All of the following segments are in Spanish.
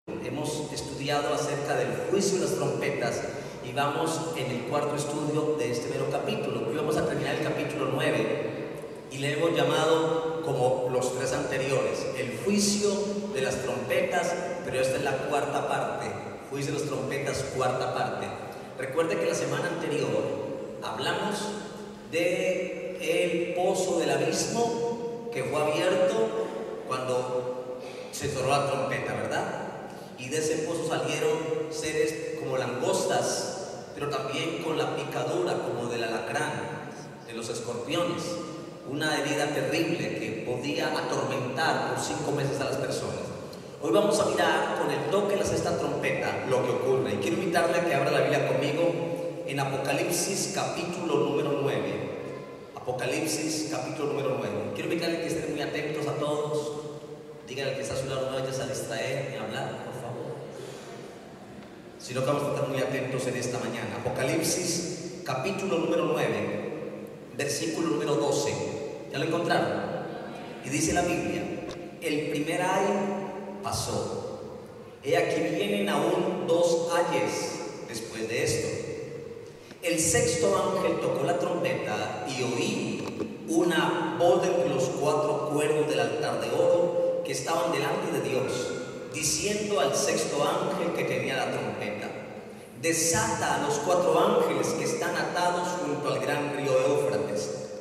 Hemos estudiado acerca del juicio de las trompetas y vamos en el cuarto estudio de este mero capítulo. Hoy vamos a terminar el capítulo 9 y le hemos llamado, como los tres anteriores, el juicio de las trompetas, pero esta es la cuarta parte, juicio de las trompetas, cuarta parte. Recuerde que la semana anterior hablamos del pozo del abismo que fue abierto cuando se sonó la trompeta, ¿verdad? Y de ese pozo salieron seres como langostas, pero también con la picadura como del alacrán, de los escorpiones, una herida terrible que podía atormentar por 5 meses a las personas. Hoy vamos a mirar con el toque de la sexta trompeta lo que ocurre. Y quiero invitarle a que abra la Biblia conmigo en Apocalipsis capítulo número 9. Apocalipsis capítulo número 9. Quiero invitarle a que estén muy atentos a todos. Díganle que está a su lado, no vayas a distraer ni a hablar, por favor. Sino que vamos a estar muy atentos en esta mañana. Apocalipsis capítulo número 9, versículo número 12. ¿Ya lo encontraron? Y dice la Biblia: el primer ay pasó. He aquí vienen aún 2 ayes después de esto. El sexto ángel tocó la trompeta y oí una voz de los 4 cuervos del altar de oro que estaban delante de Dios, diciendo al sexto ángel que tenía la trompeta: desata a los 4 ángeles que están atados junto al gran río Éufrates.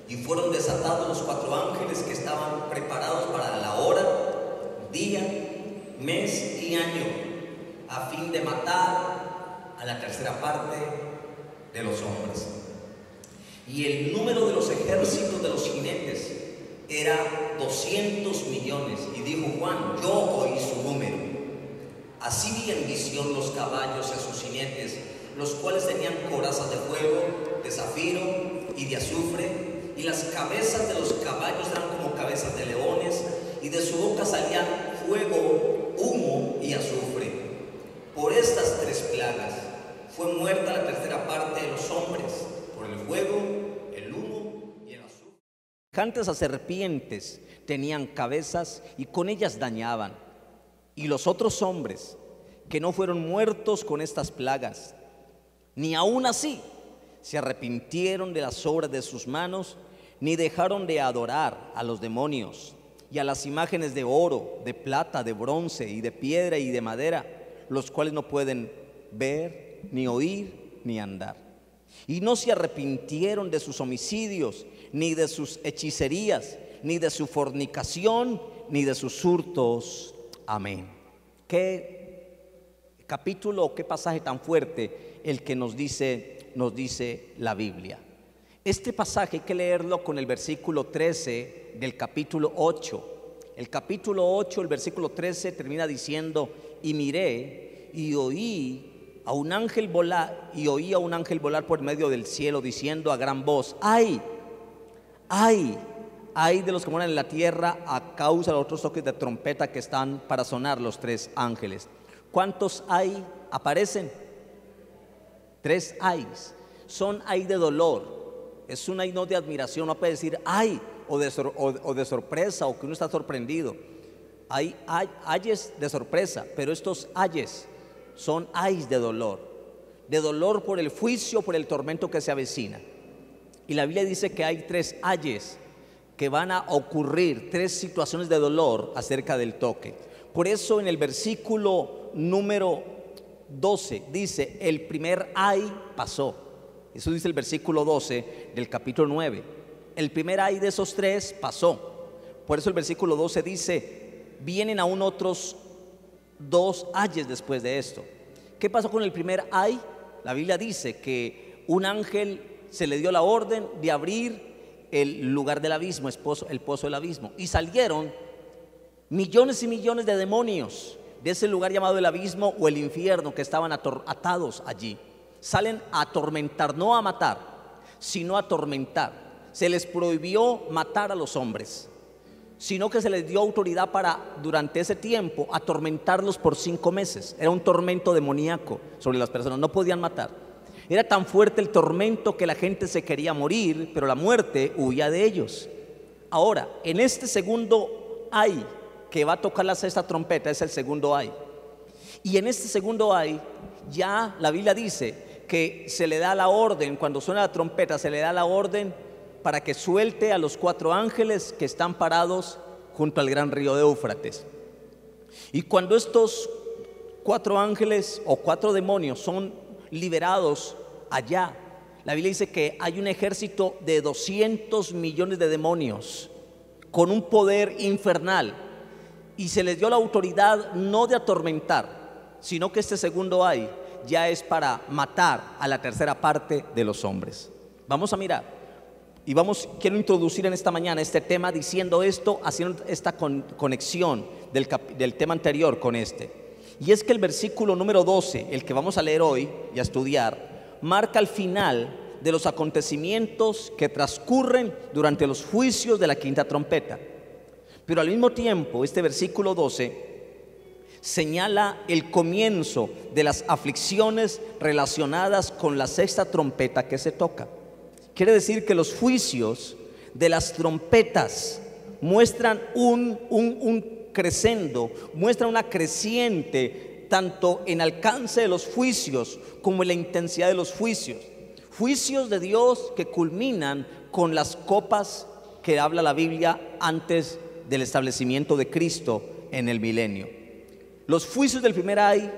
Y fueron desatados los 4 ángeles que estaban preparados para la hora, día, mes y año, a fin de matar a la tercera parte de los hombres. Y el número de los ejércitos de los jinetes era 200 millones. Y dijo Juan: yo oí su número. Así vi en visión los caballos y a sus jinetes, los cuales tenían corazas de fuego, de zafiro y de azufre, y las cabezas de los caballos eran como cabezas de leones, y de su boca salían fuego, humo y azufre. Por estas 3 plagas fue muerta la tercera parte de los hombres, por el fuego, el humo y el azufre. Semejantes a serpientes tenían cabezas y con ellas dañaban. Y los otros hombres que no fueron muertos con estas plagas, ni aún así se arrepintieron de las obras de sus manos, ni dejaron de adorar a los demonios y a las imágenes de oro, de plata, de bronce y de piedra y de madera, los cuales no pueden ver, ni oír, ni andar. Y no se arrepintieron de sus homicidios, ni de sus hechicerías, ni de su fornicación, ni de sus hurtos. Amén. Qué capítulo, qué pasaje tan fuerte el que nos dice la Biblia. Este pasaje hay que leerlo con el versículo 13 del capítulo 8. El capítulo 8, el versículo 13 termina diciendo: y miré y oí a un ángel volar, por medio del cielo, diciendo a gran voz: ¡ay! ¡ay! ¡ay de los que moran en la tierra a causa de los otros toques de trompeta que están para sonar los 3 ángeles! ¿Cuántos ay aparecen? 3 ayes. Son ay de dolor. Es un ay no de admiración. No puede decir ay o de sorpresa, o que uno está sorprendido. Hay ayes de sorpresa, pero estos ayes son ayes de dolor por el juicio, por el tormento que se avecina. Y la Biblia dice que hay 3 ayes que van a ocurrir, 3 situaciones de dolor acerca del toque. Por eso en el versículo número 12 dice: el primer ay pasó. Eso dice el versículo 12 del capítulo 9. El primer ay de esos 3 pasó. Por eso el versículo 12 dice: vienen aún otros 2 ayes después de esto. ¿Qué pasó con el primer ay? La Biblia dice que un ángel se le dio la orden de abrir el lugar del abismo, el pozo del abismo, y salieron millones y millones de demonios de ese lugar llamado el abismo o el infierno, que estaban atados allí. Salen a atormentar, no a matar, sino a atormentar. Se les prohibió matar a los hombres, sino que se les dio autoridad para, durante ese tiempo, atormentarlos por 5 meses. Era un tormento demoníaco sobre las personas, no podían matar. Era tan fuerte el tormento que la gente se quería morir, pero la muerte huía de ellos. Ahora, en este segundo ay que va a tocar la sexta trompeta, es el segundo ay. Y en este segundo ay, ya la Biblia dice que se le da la orden, cuando suena la trompeta, se le da la orden para que suelte a los 4 ángeles que están parados junto al gran río de Éufrates. Y cuando estos 4 ángeles o 4 demonios son liberados allá, la Biblia dice que hay un ejército de 200 millones de demonios con un poder infernal, y se les dio la autoridad no de atormentar, sino que este segundo ay ya es para matar a la tercera parte de los hombres. Vamos a mirar y quiero introducir en esta mañana este tema diciendo esto, haciendo esta conexión del tema anterior con este. Y es que el versículo número 12, el que vamos a leer hoy y a estudiar, marca el final de los acontecimientos que transcurren durante los juicios de la quinta trompeta. Pero al mismo tiempo, este versículo 12 señala el comienzo de las aflicciones relacionadas con la sexta trompeta que se toca. Quiere decir que los juicios de las trompetas muestran un crescendo, muestran una creciente tanto en alcance de los juicios como en la intensidad de los juicios. Juicios de Dios que culminan con las copas que habla la Biblia antes del establecimiento de Cristo en el milenio. Los juicios del primer ay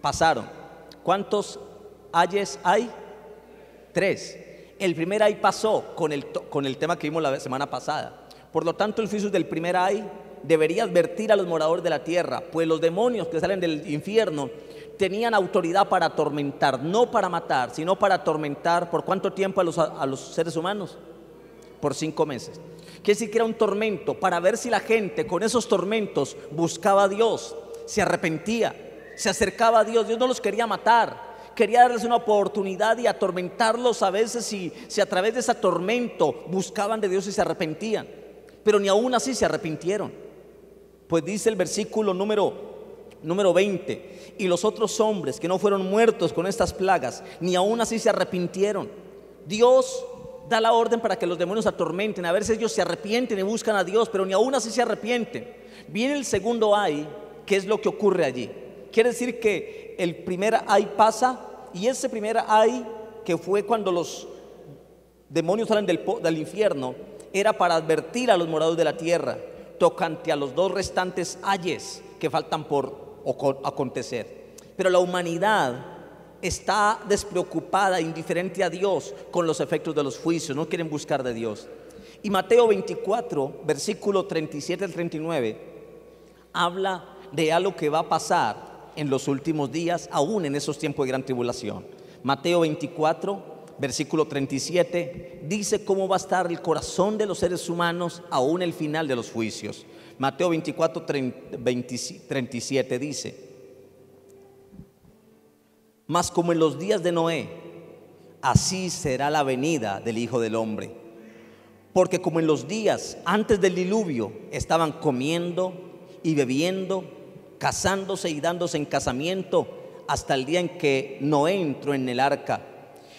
pasaron. ¿Cuántos ayes hay? 3. El primer ay pasó con el tema que vimos la semana pasada. Por lo tanto, el juicio del primer ay debería advertir a los moradores de la tierra, pues los demonios que salen del infierno tenían autoridad para atormentar, no para matar, sino para atormentar. ¿Por cuánto tiempo a los seres humanos? Por 5 meses. Quiere decir que era un tormento para ver si la gente con esos tormentos buscaba a Dios, se arrepentía, se acercaba a Dios. Dios no los quería matar, quería darles una oportunidad y atormentarlos a veces si a través de ese tormento buscaban de Dios y se arrepentían. Pero ni aún así se arrepintieron. Pues dice el versículo número 20: y los otros hombres que no fueron muertos con estas plagas, ni aún así se arrepintieron. Dios da la orden para que los demonios atormenten, a ver si ellos se arrepienten y buscan a Dios, pero ni aún así se arrepienten. Viene el segundo ay. ¿Qué es lo que ocurre allí? Quiere decir que el primer ay pasa, y ese primer ay, que fue cuando los demonios salen del infierno, era para advertir a los moradores de la tierra tocante a los 2 restantes ayes que faltan por acontecer. Pero la humanidad está despreocupada, indiferente a Dios con los efectos de los juicios, no quieren buscar de Dios. Y Mateo 24, versículo 37 al 39, habla de algo que va a pasar en los últimos días, aún en esos tiempos de gran tribulación. Mateo 24, versículo 37, dice cómo va a estar el corazón de los seres humanos aún el final de los juicios. Mateo 24, 37 dice: mas como en los días de Noé, así será la venida del Hijo del Hombre. Porque como en los días antes del diluvio estaban comiendo y bebiendo, casándose y dándose en casamiento, hasta el día en que Noé entró en el arca,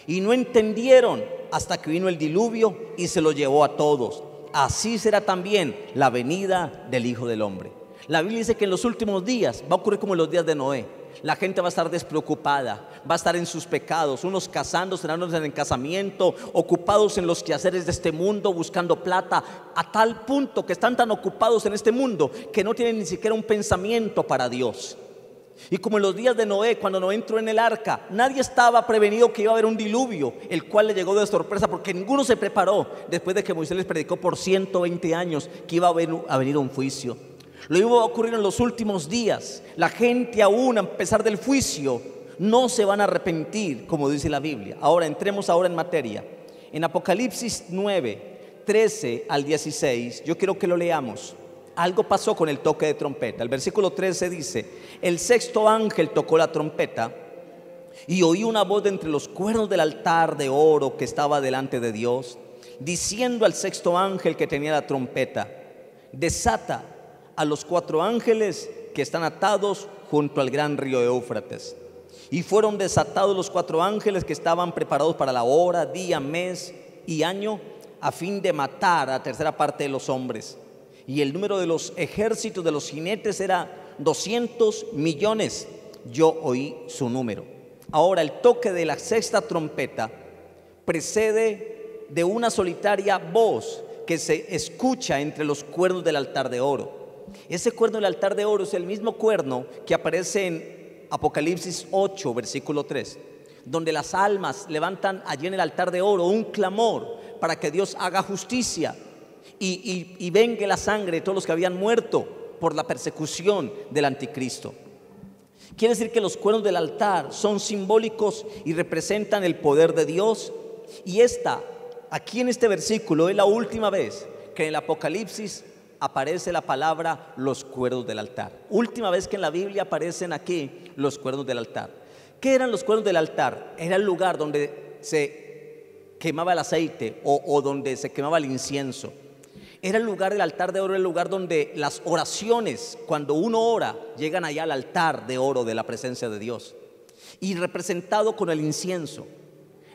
y no entendieron hasta que vino el diluvio y se lo llevó a todos. Así será también la venida del Hijo del Hombre. La Biblia dice que en los últimos días va a ocurrir como en los días de Noé. La gente va a estar despreocupada, va a estar en sus pecados, unos casándose, dándose en casamiento, ocupados en los quehaceres de este mundo, buscando plata, a tal punto que están tan ocupados en este mundo que no tienen ni siquiera un pensamiento para Dios. Y como en los días de Noé, cuando Noé entró en el arca, nadie estaba prevenido que iba a haber un diluvio, el cual le llegó de sorpresa, porque ninguno se preparó después de que Moisés les predicó por 120 años que iba a venir un juicio. Lo iba a ocurrir en los últimos días. La gente aún, a pesar del juicio, no se van a arrepentir, como dice la Biblia. Ahora entremos en materia. En Apocalipsis 9, 13 al 16, yo quiero que lo leamos. Algo pasó con el toque de trompeta. El versículo 13 dice: el sexto ángel tocó la trompeta, y oí una voz de entre los cuernos del altar de oro que estaba delante de Dios, diciendo al sexto ángel que tenía la trompeta: desata a los 4 ángeles que están atados junto al gran río de Éufrates. Y fueron desatados los 4 ángeles que estaban preparados para la hora, día, mes y año, a fin de matar a la tercera parte de los hombres. Y el número de los ejércitos de los jinetes era 200 millones. Yo oí su número. Ahora, el toque de la sexta trompeta precede de una solitaria voz que se escucha entre los cuernos del altar de oro. Ese cuerno del altar de oro es el mismo cuerno que aparece en Apocalipsis 8, versículo 3, donde las almas levantan allí en el altar de oro un clamor para que Dios haga justicia y vengue la sangre de todos los que habían muerto por la persecución del anticristo. Quiere decir que los cuernos del altar son simbólicos y representan el poder de Dios. Y aquí en este versículo es la última vez que en el Apocalipsis aparece la palabra los cuernos del altar. Última vez que en la Biblia aparecen aquí los cuernos del altar. ¿Qué eran los cuernos del altar? Era el lugar donde se quemaba el aceite o donde se quemaba el incienso. Era el lugar del altar de oro, el lugar donde las oraciones, cuando uno ora, llegan allá al altar de oro de la presencia de Dios. Y representado con el incienso.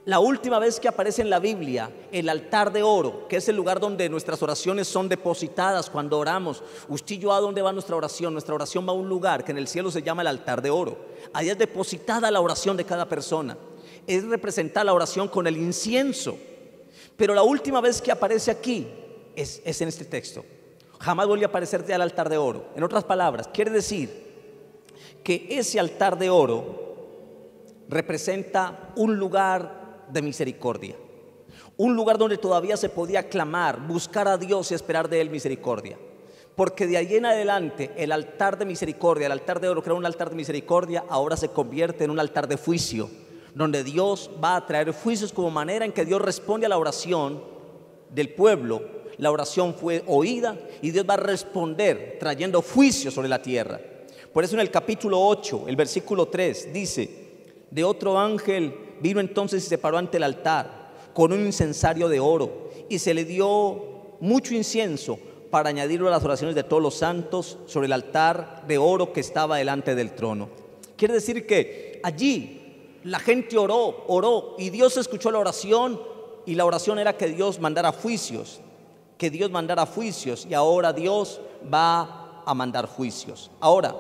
La última vez que aparece en la Biblia el altar de oro, que es el lugar donde nuestras oraciones son depositadas cuando oramos. Usted y yo, ¿a dónde va nuestra oración? Nuestra oración va a un lugar que en el cielo se llama el altar de oro. Allá es depositada la oración de cada persona. Es representar la oración con el incienso. Pero la última vez que aparece aquí es en este texto. Jamás vuelve a aparecer al altar de oro. En otras palabras, quiere decir que ese altar de oro representa un lugar de misericordia, un lugar donde todavía se podía clamar, buscar a Dios y esperar de Él misericordia, porque de ahí en adelante el altar de misericordia, el altar de oro, que era un altar de misericordia, ahora se convierte en un altar de juicio, donde Dios va a traer juicios como manera en que Dios responde a la oración del pueblo. La oración fue oída y Dios va a responder trayendo juicio sobre la tierra. Por eso en el capítulo 8, el versículo 3 dice: de otro ángel vino entonces y se paró ante el altar con un incensario de oro, y se le dio mucho incienso para añadirlo a las oraciones de todos los santos sobre el altar de oro que estaba delante del trono. Quiere decir que allí la gente oró y Dios escuchó la oración, y la oración era que Dios mandara juicios, y ahora Dios va a mandar juicios. Ahora,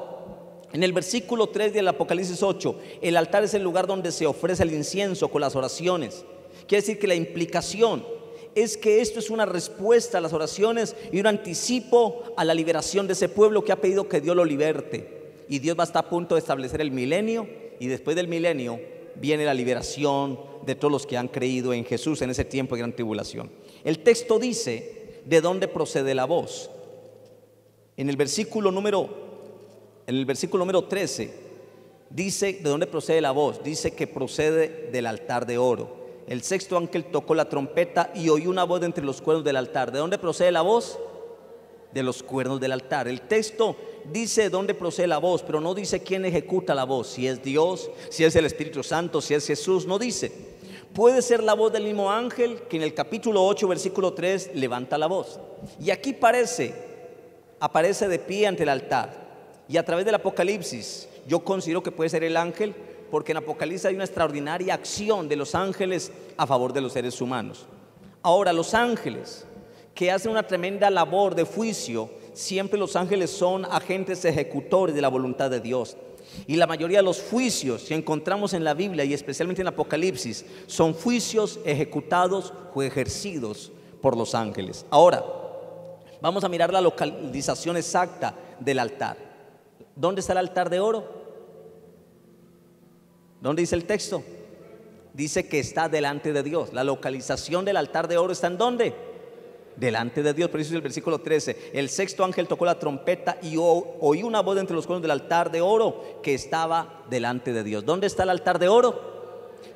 en el versículo 3 del Apocalipsis 8, el altar es el lugar donde se ofrece el incienso con las oraciones. Quiere decir que la implicación es que esto es una respuesta a las oraciones y un anticipo a la liberación de ese pueblo que ha pedido que Dios lo liberte. Y Dios va a estar a punto de establecer el milenio, y después del milenio viene la liberación de todos los que han creído en Jesús en ese tiempo de gran tribulación. El texto dice de dónde procede la voz. En el versículo número 13 dice de dónde procede la voz. Dice que procede del altar de oro. El sexto ángel tocó la trompeta y oyó una voz de entre los cuernos del altar. ¿De dónde procede la voz? De los cuernos del altar. El texto dice de dónde procede la voz, pero no dice quién ejecuta la voz. Si es Dios, si es el Espíritu Santo, si es Jesús, no dice. Puede ser la voz del mismo ángel que en el capítulo 8, versículo 3 levanta la voz. Y aquí aparece de pie ante el altar. Y a través del Apocalipsis, yo considero que puede ser el ángel, porque en Apocalipsis hay una extraordinaria acción de los ángeles a favor de los seres humanos. Ahora, los ángeles que hacen una tremenda labor de juicio, siempre los ángeles son agentes ejecutores de la voluntad de Dios. Y la mayoría de los juicios que encontramos en la Biblia, y especialmente en Apocalipsis, son juicios ejecutados o ejercidos por los ángeles. Ahora, vamos a mirar la localización exacta del altar. ¿Dónde está el altar de oro? ¿Dónde dice el texto? Dice que está delante de Dios. La localización del altar de oro está ¿en dónde? Delante de Dios. Por eso es el versículo 13. El sexto ángel tocó la trompeta y oí una voz entre los cuernos del altar de oro que estaba delante de Dios. ¿Dónde está el altar de oro?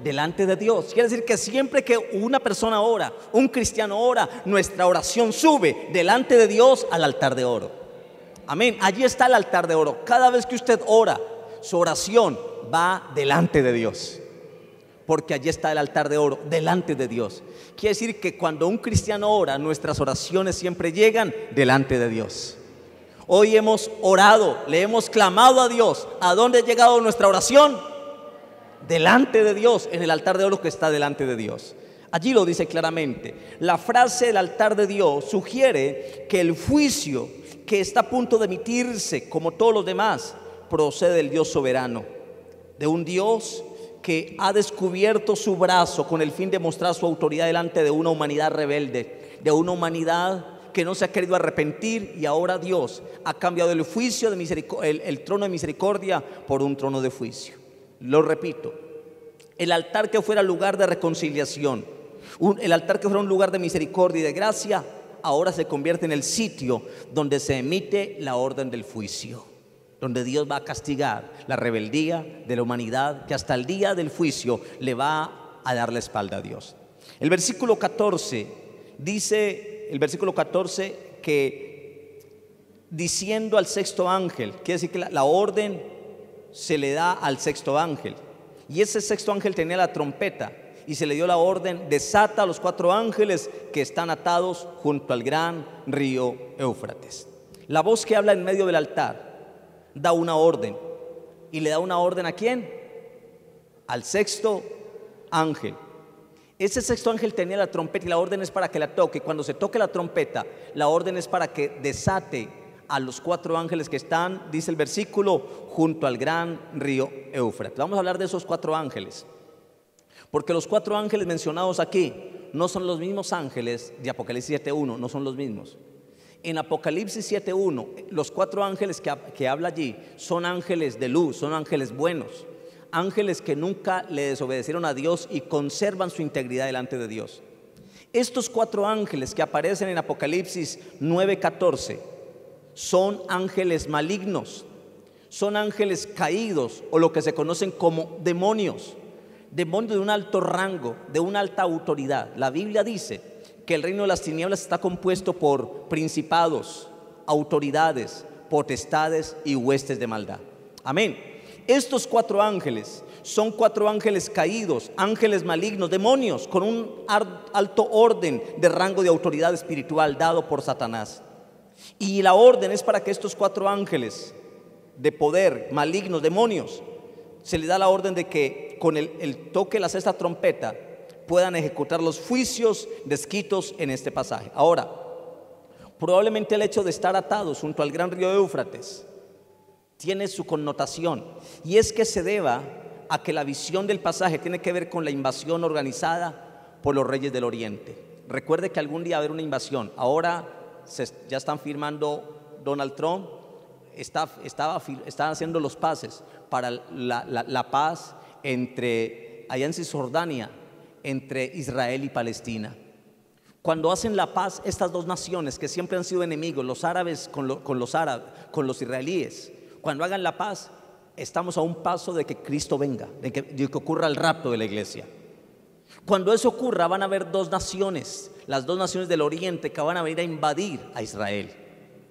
Delante de Dios. Quiere decir que siempre que una persona ora, un cristiano ora, nuestra oración sube delante de Dios al altar de oro. Amén. Allí está el altar de oro. Cada vez que usted ora, su oración va delante de Dios, porque allí está el altar de oro, delante de Dios. Quiere decir que cuando un cristiano ora, nuestras oraciones siempre llegan delante de Dios. Hoy hemos orado, le hemos clamado a Dios. ¿A dónde ha llegado nuestra oración? Delante de Dios, en el altar de oro que está delante de Dios. Allí lo dice claramente. La frase del altar de Dios sugiere que el juicio que está a punto de emitirse, como todos los demás, procede del Dios soberano, de un Dios que ha descubierto su brazo con el fin de mostrar su autoridad delante de una humanidad rebelde, de una humanidad que no se ha querido arrepentir, y ahora Dios ha cambiado el juicio de el trono de misericordia por un trono de juicio. Lo repito, el altar que fuera lugar de reconciliación, el altar que fuera un lugar de misericordia y de gracia, ahora se convierte en el sitio donde se emite la orden del juicio, donde Dios va a castigar la rebeldía de la humanidad que hasta el día del juicio le va a dar la espalda a Dios. El versículo 14 dice, que diciendo al sexto ángel, quiere decir que la orden se le da al sexto ángel, y ese sexto ángel tenía la trompeta, y se le dio la orden: desata a los 4 ángeles que están atados junto al gran río Éufrates. La voz que habla en medio del altar da una orden, y le da una orden ¿a quién? Al sexto ángel. Ese sexto ángel tenía la trompeta y la orden es para que la toque. Cuando se toque la trompeta, la orden es para que desate a los 4 ángeles que están, dice el versículo, junto al gran río Éufrates. Vamos a hablar de esos 4 ángeles, porque los 4 ángeles mencionados aquí no son los mismos ángeles de Apocalipsis 7.1, no son los mismos. En Apocalipsis 7.1, los 4 ángeles que habla allí son ángeles de luz, son ángeles buenos, ángeles que nunca le desobedecieron a Dios y conservan su integridad delante de Dios. Estos 4 ángeles que aparecen en Apocalipsis 9.14 son ángeles malignos, son ángeles caídos, o lo que se conocen como demonios, demonios de un alto rango, de una alta autoridad. La Biblia dice que el reino de las tinieblas está compuesto por principados, autoridades, potestades y huestes de maldad. Amén. Estos 4 ángeles son 4 ángeles caídos, ángeles malignos, demonios con un alto orden de rango de autoridad espiritual dado por Satanás. Y la orden es para que estos 4 ángeles de poder, malignos, demonios, se les da la orden de que con el toque de la sexta trompeta puedan ejecutar los juicios descritos en este pasaje. Ahora, probablemente el hecho de estar atados junto al gran río Éufrates tiene su connotación, y es que se deba a que la visión del pasaje tiene que ver con la invasión organizada por los reyes del oriente. Recuerde que algún día va a haber una invasión. Ahora ya están firmando, Donald Trump están haciendo los pases para la paz allá en Cisjordania, entre Israel y Palestina. Cuando hacen la paz estas 2 naciones que siempre han sido enemigos, los árabes con los israelíes, cuando hagan la paz, estamos a un paso de que Cristo venga, de que ocurra el rapto de la iglesia. Cuando eso ocurra, van a haber 2 naciones, las 2 naciones del oriente, que van a venir a invadir a Israel.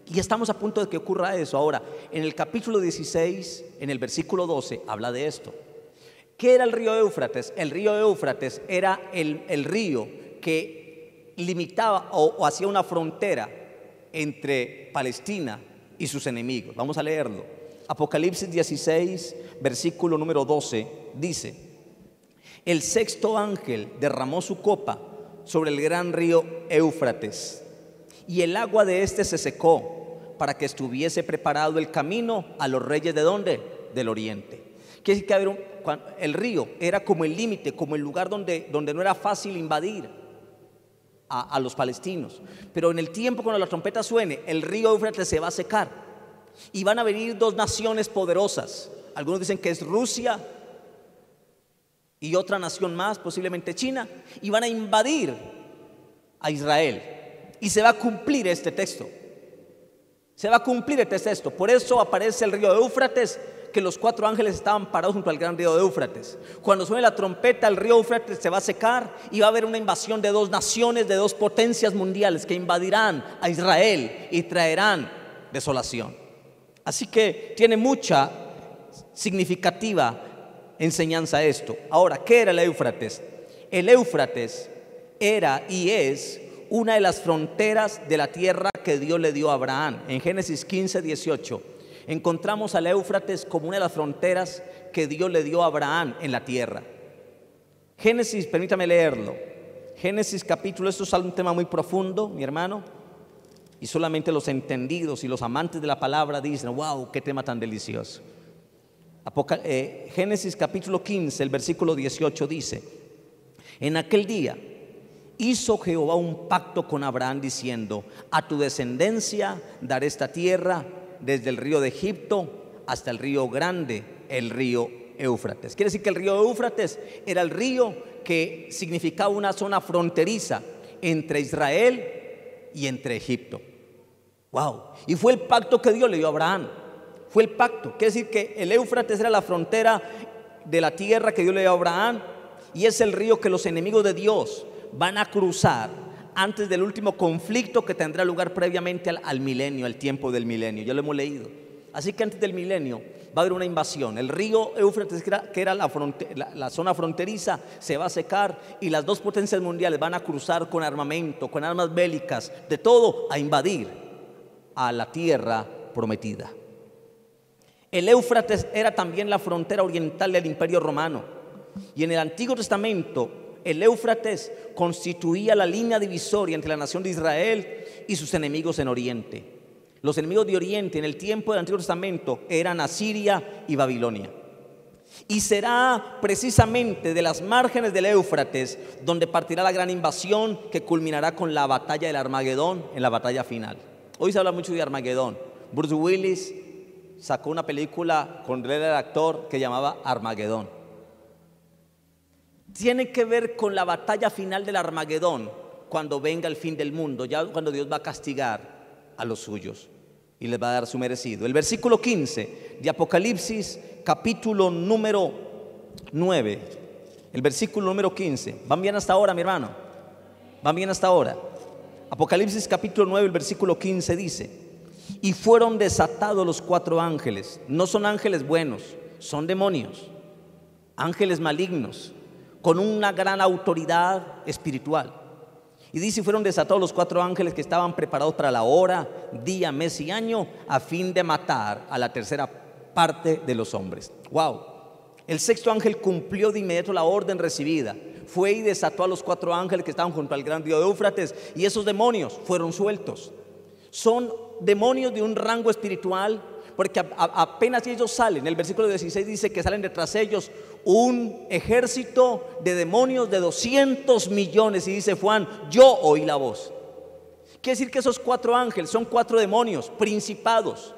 Y estamos a punto de que ocurra eso. Ahora, en el capítulo 16, en el versículo 12, habla de esto. ¿Qué era el río Éufrates? El río Éufrates era el río que limitaba o hacía una frontera entre Palestina y sus enemigos. Vamos a leerlo. Apocalipsis 16, versículo número 12, dice: el sexto ángel derramó su copa sobre el gran río Éufrates, y el agua de este se secó, para que estuviese preparado el camino a los reyes ¿de dónde? Del oriente. Quiere decir que el río era como el límite, como el lugar donde no era fácil invadir a los palestinos. Pero en el tiempo cuando la trompeta suene, el río Éufrates se va a secar y van a venir 2 naciones poderosas. Algunos dicen que es Rusia y otra nación más, posiblemente China, y van a invadir a Israel. Y se va a cumplir este texto. Se va a cumplir este texto. Por eso aparece el río Éufrates, que los 4 ángeles estaban parados junto al gran río Éufrates. Cuando suene la trompeta, el río Éufrates se va a secar y va a haber una invasión de 2 naciones, de 2 potencias mundiales que invadirán a Israel y traerán desolación. Así que tiene mucha significativa enseñanza esto. Ahora, ¿qué era el Éufrates? El Éufrates era y es una de las fronteras de la tierra que Dios le dio a Abraham. En Génesis 15:18 encontramos al Éufrates como una de las fronteras que Dios le dio a Abraham en la tierra. Génesis, permítame leerlo. Génesis capítulo, esto es un tema muy profundo, mi hermano. Y solamente los entendidos y los amantes de la palabra dicen: wow, qué tema tan delicioso. Génesis capítulo 15, el versículo 18 dice: en aquel día hizo Jehová un pacto con Abraham diciendo: a tu descendencia daré esta tierra, desde el río de Egipto hasta el río grande, el río Éufrates. Quiere decir que el río Éufrates era el río que significaba una zona fronteriza entre Israel y entre Egipto. Wow. Y fue el pacto que Dios le dio a Abraham. Fue el pacto. Quiere decir que el Éufrates era la frontera de la tierra que Dios le dio a Abraham, y es el río que los enemigos de Dios van a cruzar antes del último conflicto que tendrá lugar previamente al milenio, al tiempo del milenio. Ya lo hemos leído. Así que antes del milenio va a haber una invasión. El río Éufrates, que era la zona fronteriza, se va a secar, y las dos potencias mundiales van a cruzar con armamento, con armas bélicas, de todo, a invadir a la tierra prometida. El Éufrates era también la frontera oriental del Imperio Romano, y en el Antiguo Testamento el Éufrates constituía la línea divisoria entre la nación de Israel y sus enemigos en Oriente. Los enemigos de Oriente en el tiempo del Antiguo Testamento eran Asiria y Babilonia. Y será precisamente de las márgenes del Éufrates donde partirá la gran invasión que culminará con la batalla del Armagedón, en la batalla final. Hoy se habla mucho de Armagedón. Bruce Willis sacó una película con él, el actor, que llamaba Armagedón. Tiene que ver con la batalla final del Armagedón, cuando venga el fin del mundo, ya cuando Dios va a castigar a los suyos y les va a dar su merecido. El versículo 15 de Apocalipsis capítulo número 9, el versículo número 15. ¿Van bien hasta ahora, mi hermano? ¿Van bien hasta ahora? Apocalipsis capítulo 9, el versículo 15 dice: y fueron desatados los 4 ángeles. No son ángeles buenos, son demonios, ángeles malignos, con una gran autoridad espiritual. Y dice: fueron desatados los 4 ángeles que estaban preparados para la hora, día, mes y año, a fin de matar a la tercera parte de los hombres. Wow. El 6.º ángel cumplió de inmediato la orden recibida. Fue y desató a los 4 ángeles que estaban junto al gran río de Éufrates, y esos demonios fueron sueltos. Son demonios de un rango espiritual, porque apenas ellos salen, el versículo 16 dice que salen detrás de ellos un ejército de demonios de 200 millones, y dice Juan: yo oí la voz. Quiere decir que esos 4 ángeles son 4 demonios, principados,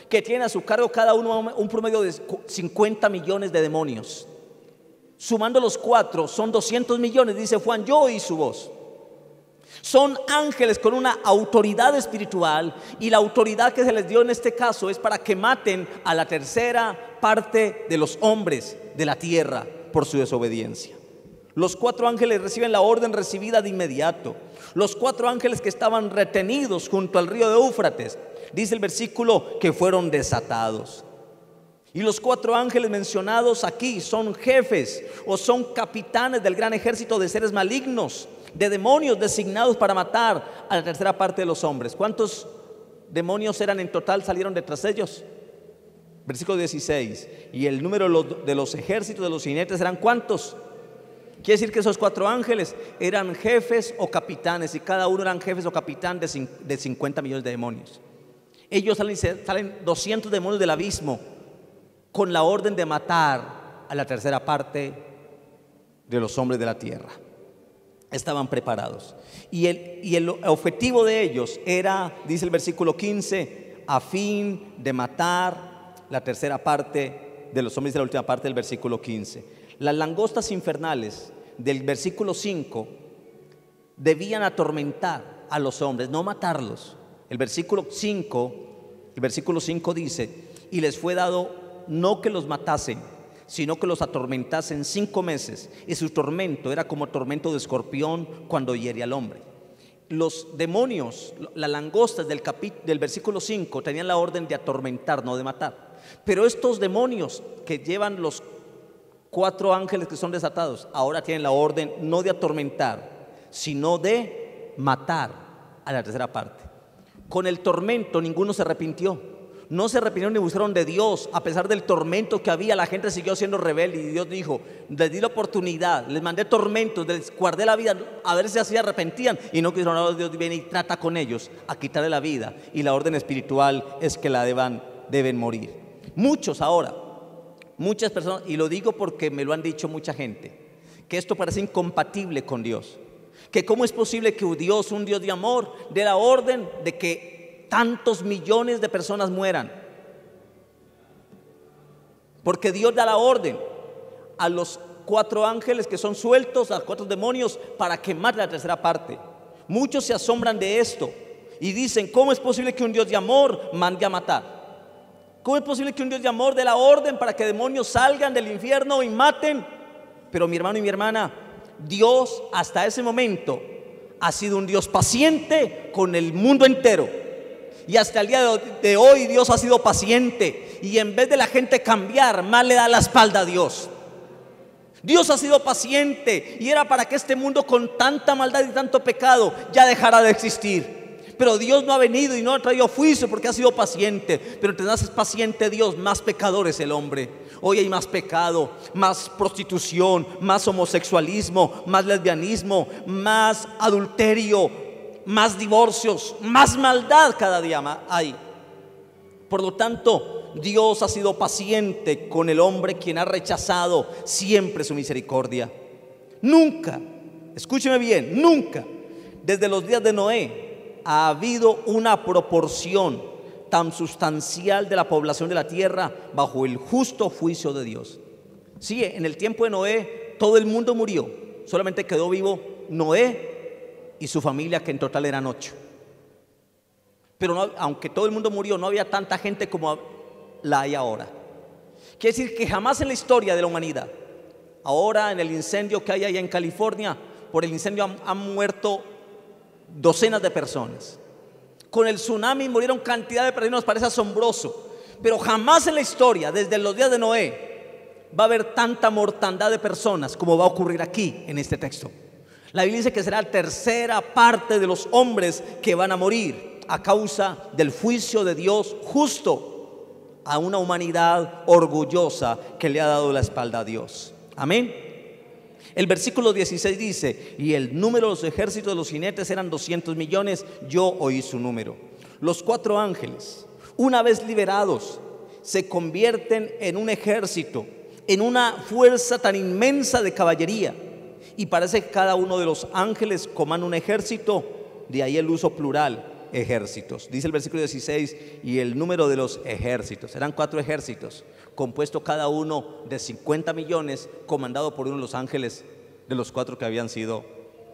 que tienen a su cargo cada uno un promedio de 50 millones de demonios. Sumando los 4 son 200 millones, dice Juan: yo oí su voz. Son ángeles con una autoridad espiritual, y la autoridad que se les dio en este caso es para que maten a la tercera parte de los hombres de la tierra por su desobediencia. Los 4 ángeles reciben la orden recibida de inmediato. Los 4 ángeles que estaban retenidos junto al río de Éufrates, dice el versículo, que fueron desatados. Y los 4 ángeles mencionados aquí son jefes o son capitanes del gran ejército de seres malignos, de demonios designados para matar a la tercera parte de los hombres. ¿Cuántos demonios eran en total? Salieron detrás de ellos. Versículo 16. Y el número de los ejércitos de los jinetes eran ¿cuántos? Quiere decir que esos 4 ángeles eran jefes o capitanes, y cada uno eran jefes o capitán de 50 millones de demonios. Ellos salen 200 demonios del abismo con la orden de matar a la tercera parte de los hombres de la tierra. Estaban preparados, y el objetivo de ellos era, dice el versículo 15, a fin de matar la tercera parte de los hombres, de la última parte del versículo 15. Las langostas infernales del versículo 5 debían atormentar a los hombres, no matarlos. El versículo 5 dice: y les fue dado no que los matasen, sino que los atormentasen 5 meses, y su tormento era como tormento de escorpión cuando hiere al hombre. Los demonios, las langostas del versículo 5 tenían la orden de atormentar, no de matar. Pero estos demonios que llevan los 4 ángeles que son desatados, ahora tienen la orden no de atormentar, sino de matar a la tercera parte. Con el tormento ninguno se arrepintió. No se arrepintieron ni buscaron de Dios. A pesar del tormento que había, la gente siguió siendo rebelde. Y Dios dijo: les di la oportunidad, les mandé tormentos, les guardé la vida, a ver si así arrepentían. Y no quisieron. Ahora Dios viene y trata con ellos a quitarle la vida. Y la orden espiritual es que deben morir. Muchas personas, y lo digo porque me lo han dicho mucha gente, que esto parece incompatible con Dios. Que cómo es posible que Dios, un Dios de amor, dé la orden de que tantos millones de personas mueran. Porque Dios da la orden a los 4 ángeles que son sueltos, a 4 demonios, para que maten la tercera parte. Muchos se asombran de esto y dicen: ¿cómo es posible que un Dios de amor mande a matar? ¿Cómo es posible que un Dios de amor dé la orden para que demonios salgan del infierno y maten? Pero mi hermano y mi hermana, Dios hasta ese momento ha sido un Dios paciente con el mundo entero. Y hasta el día de hoy Dios ha sido paciente. Y en vez de la gente cambiar, más le da la espalda a Dios. Dios ha sido paciente, y era para que este mundo con tanta maldad y tanto pecado ya dejara de existir. Pero Dios no ha venido y no ha traído juicio porque ha sido paciente. Pero entre más es paciente Dios, más pecador es el hombre. Hoy hay más pecado, más prostitución, más homosexualismo, más lesbianismo, más adulterio, más divorcios, más maldad cada día hay. Por lo tanto, Dios ha sido paciente con el hombre, quien ha rechazado siempre su misericordia. Nunca, escúcheme bien, nunca desde los días de Noé ha habido una proporción tan sustancial de la población de la tierra bajo el justo juicio de Dios. Sí, en el tiempo de Noé todo el mundo murió, solamente quedó vivo Noé y su familia, que en total eran 8. Pero no, aunque todo el mundo murió, no había tanta gente como la hay ahora. Quiere decir que jamás en la historia de la humanidad, ahora en el incendio que hay allá en California, por el incendio han muerto docenas de personas. Con el tsunami murieron cantidad de personas, nos parece asombroso. Pero jamás en la historia, desde los días de Noé, va a haber tanta mortandad de personas como va a ocurrir aquí en este texto. La Biblia dice que será la tercera parte de los hombres que van a morir a causa del juicio de Dios justo a una humanidad orgullosa que le ha dado la espalda a Dios. Amén. El versículo 16 dice: y el número de los ejércitos de los jinetes eran 200 millones. Yo oí su número. Los 4 ángeles, una vez liberados, se convierten en un ejército, en una fuerza tan inmensa de caballería. Y parece que cada uno de los ángeles comanda un ejército. De ahí el uso plural, ejércitos. Dice el versículo 16: y el número de los ejércitos, eran 4 ejércitos, compuesto cada uno de 50 millones, comandado por uno de los ángeles de los 4 que habían sido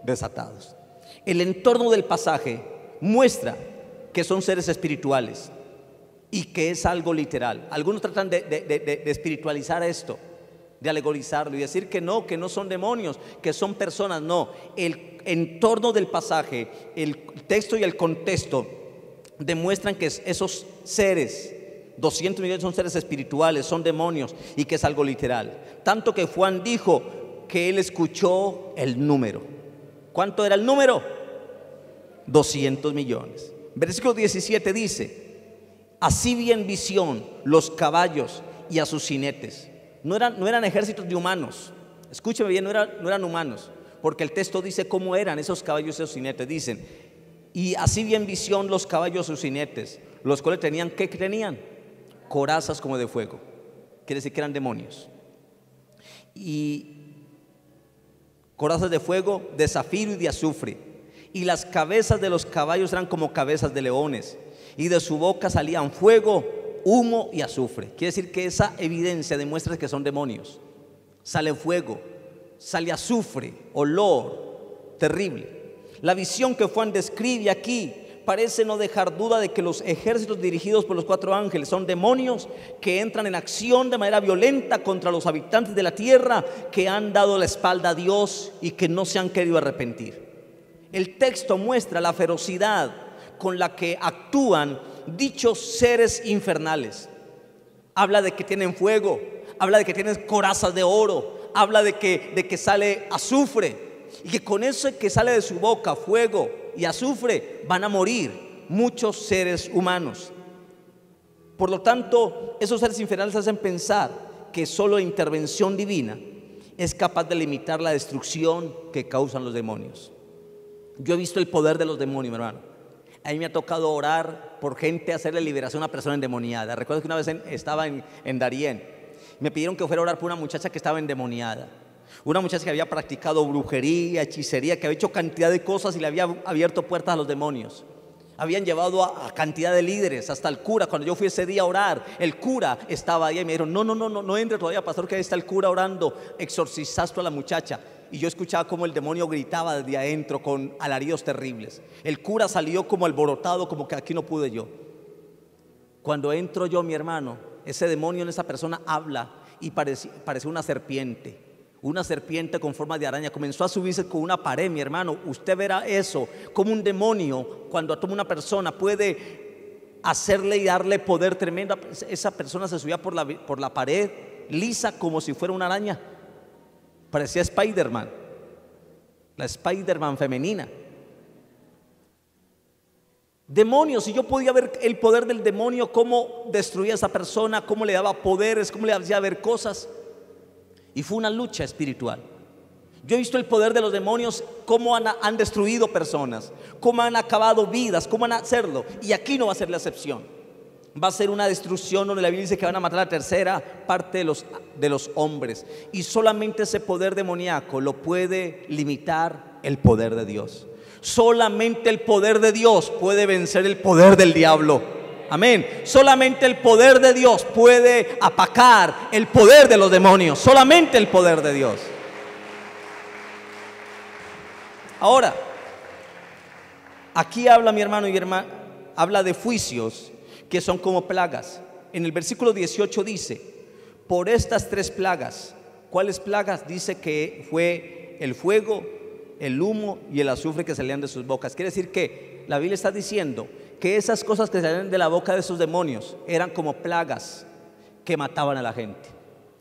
desatados. El entorno del pasaje muestra que son seres espirituales y que es algo literal. Algunos tratan de espiritualizar esto, de alegorizarlo y decir que no son demonios, que son personas. No, el entorno del pasaje, el texto y el contexto demuestran que esos seres, 200 millones, son seres espirituales, son demonios, y que es algo literal. Tanto que Juan dijo que él escuchó el número. ¿Cuánto era el número? 200 millones. Versículo 17 dice: así vi en visión los caballos y a sus jinetes. No eran ejércitos de humanos. Escúcheme bien, no eran humanos, porque el texto dice cómo eran esos caballos y esos jinetes. Dicen: y así vi en visión los caballos y sus jinetes, los cuales tenían, ¿qué tenían? Corazas como de fuego. Quiere decir que eran demonios. Y corazas de fuego, de zafiro y de azufre. Y las cabezas de los caballos eran como cabezas de leones, y de su boca salían fuego, humo y azufre. Quiere decir que esa evidencia demuestra que son demonios. Sale fuego, sale azufre, olor terrible. La visión que Juan describe aquí parece no dejar duda de que los ejércitos dirigidos por los 4 ángeles son demonios que entran en acción de manera violenta contra los habitantes de la tierra, que han dado la espalda a Dios y que no se han querido arrepentir. El texto muestra la ferocidad con la que actúan dichos seres infernales. Habla de que tienen fuego, habla de que tienen corazas de oro, habla de que sale azufre, y que con eso que sale de su boca, fuego y azufre, van a morir muchos seres humanos. Por lo tanto, esos seres infernales hacen pensar que solo la intervención divina es capaz de limitar la destrucción que causan los demonios. Yo he visto el poder de los demonios, mi hermano. A mí me ha tocado orar por gente, hacerle liberación a una persona endemoniada. Recuerdo que una vez estaba en Darién. Me pidieron que fuera a orar por una muchacha que estaba endemoniada. Una muchacha que había practicado brujería, hechicería, que había hecho cantidad de cosas y le había abierto puertas a los demonios. Habían llevado a cantidad de líderes, hasta el cura. Cuando yo fui ese día a orar, el cura estaba ahí y me dijeron: no entre todavía, pastor, que ahí está el cura orando. Exorcizaste a la muchacha. Y yo escuchaba como el demonio gritaba desde adentro con alaridos terribles. El cura salió como alborotado, como que aquí no pude yo. Cuando entro yo, mi hermano, ese demonio en esa persona habla y parece una serpiente con forma de araña. Comenzó a subirse con una pared, mi hermano. Usted verá eso, como un demonio cuando toma una persona puede hacerle y darle poder tremendo. Esa persona se subía por la pared lisa como si fuera una araña. Parecía Spider-Man, la Spider-Man femenina. Demonios, y yo podía ver el poder del demonio, cómo destruía a esa persona, cómo le daba poderes, cómo le hacía ver cosas. Y fue una lucha espiritual. Yo he visto el poder de los demonios, cómo han destruido personas, cómo han acabado vidas, cómo han hacerlo. Y aquí no va a ser la excepción. Va a ser una destrucción donde la Biblia dice que van a matar a la tercera parte de los hombres. Y solamente ese poder demoníaco lo puede limitar el poder de Dios. Solamente el poder de Dios puede vencer el poder del diablo. Amén. Solamente el poder de Dios puede apacar el poder de los demonios. Solamente el poder de Dios. Ahora, aquí habla mi hermano y hermana, habla de juicios que son como plagas. En el versículo 18 dice: por estas 3 plagas. ¿Cuáles plagas? Dice que fue el fuego, el humo y el azufre que salían de sus bocas. Quiere decir que la Biblia está diciendo que esas cosas que salían de la boca de esos demonios eran como plagas que mataban a la gente.